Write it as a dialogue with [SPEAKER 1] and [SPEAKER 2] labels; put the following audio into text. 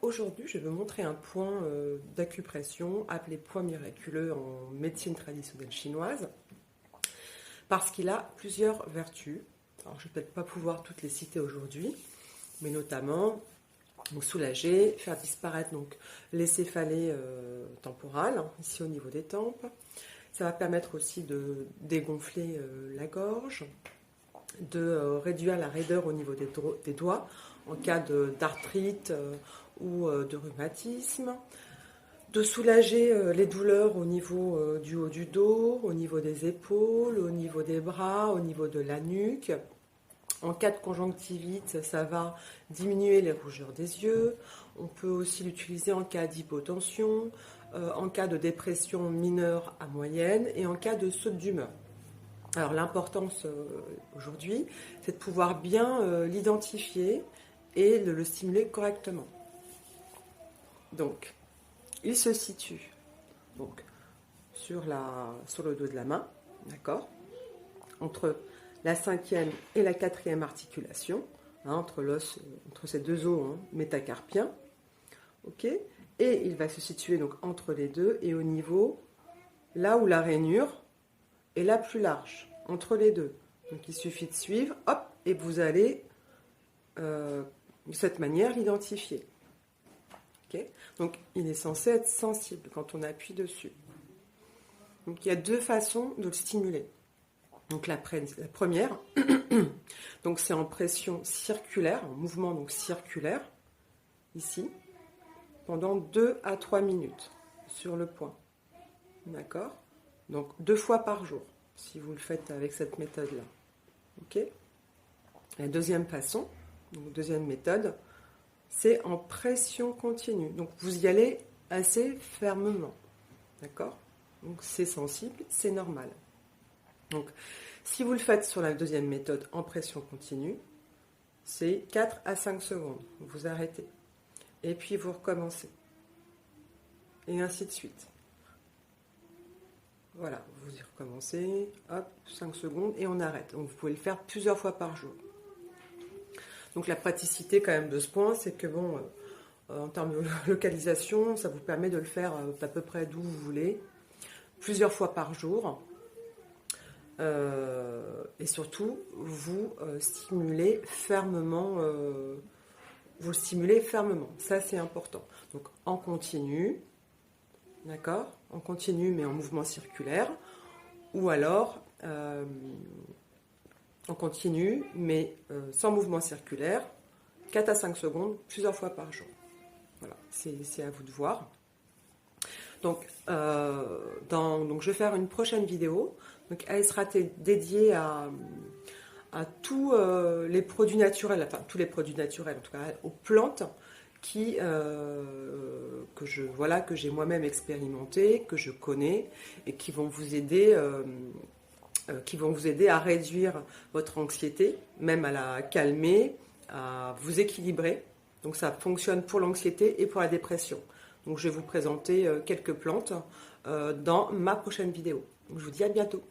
[SPEAKER 1] aujourd'hui, je vais vous montrer un point d'acupression appelé point miraculeux en médecine traditionnelle chinoise parce qu'il a plusieurs vertus. Alors, je ne vais peut-être pas pouvoir toutes les citer aujourd'hui, mais notamment donc, soulager, faire disparaître donc, les céphalées temporales, ici au niveau des tempes. Ça va permettre aussi de dégonfler la gorge, de réduire la raideur au niveau des doigts en cas d'arthrite ou de rhumatisme, de soulager les douleurs au niveau du haut du dos, au niveau des épaules, au niveau des bras, au niveau de la nuque. En cas de conjonctivite, ça va diminuer les rougeurs des yeux. On peut aussi l'utiliser en cas d'hypotension, en cas de dépression mineure à moyenne et en cas de saute d'humeur. Alors l'importance aujourd'hui, c'est de pouvoir bien l'identifier et de le stimuler correctement. Donc, il se situe donc, sur le dos de la main, d'accord, entre la 5e et la 4e articulation, entre ces deux os métacarpiens, ok, et il va se situer donc entre les deux et au niveau, là où la rainure est la plus large, entre les deux. Donc il suffit de suivre, hop, et vous allez de cette manière l'identifier. Okay. Donc il est censé être sensible quand on appuie dessus. Donc il y a deux façons de le stimuler. Donc la première, donc c'est en pression circulaire, en mouvement donc circulaire, ici, pendant 2 à 3 minutes sur le point. D'accord? Donc 2 fois par jour, si vous le faites avec cette méthode-là. Ok? La deuxième façon, donc deuxième méthode, c'est en pression continue. Donc vous y allez assez fermement. D'accord? Donc c'est sensible, c'est normal. Donc si vous le faites sur la deuxième méthode en pression continue, c'est 4 à 5 secondes. Vous arrêtez. Et puis vous recommencez. Et ainsi de suite. Voilà, vous y recommencez, hop, 5 secondes et on arrête. Donc vous pouvez le faire plusieurs fois par jour. Donc la praticité quand même de ce point, c'est que bon, en termes de localisation, ça vous permet de le faire à peu près d'où vous voulez, plusieurs fois par jour. Et surtout, vous stimulez fermement. Ça c'est important. Donc en continu, d'accord, en continu mais en mouvement circulaire, ou alors en continu mais sans mouvement circulaire, 4 à 5 secondes, plusieurs fois par jour. Voilà, c'est à vous de voir. Donc, donc je vais faire une prochaine vidéo. Donc elle sera dédiée à tous les produits naturels, enfin tous les produits naturels, en tout cas aux plantes que j'ai moi-même expérimenté, que je connais et qui vont vous aider à réduire votre anxiété, même à la calmer, à vous équilibrer. Donc ça fonctionne pour l'anxiété et pour la dépression. Donc je vais vous présenter quelques plantes dans ma prochaine vidéo. Donc, je vous dis à bientôt.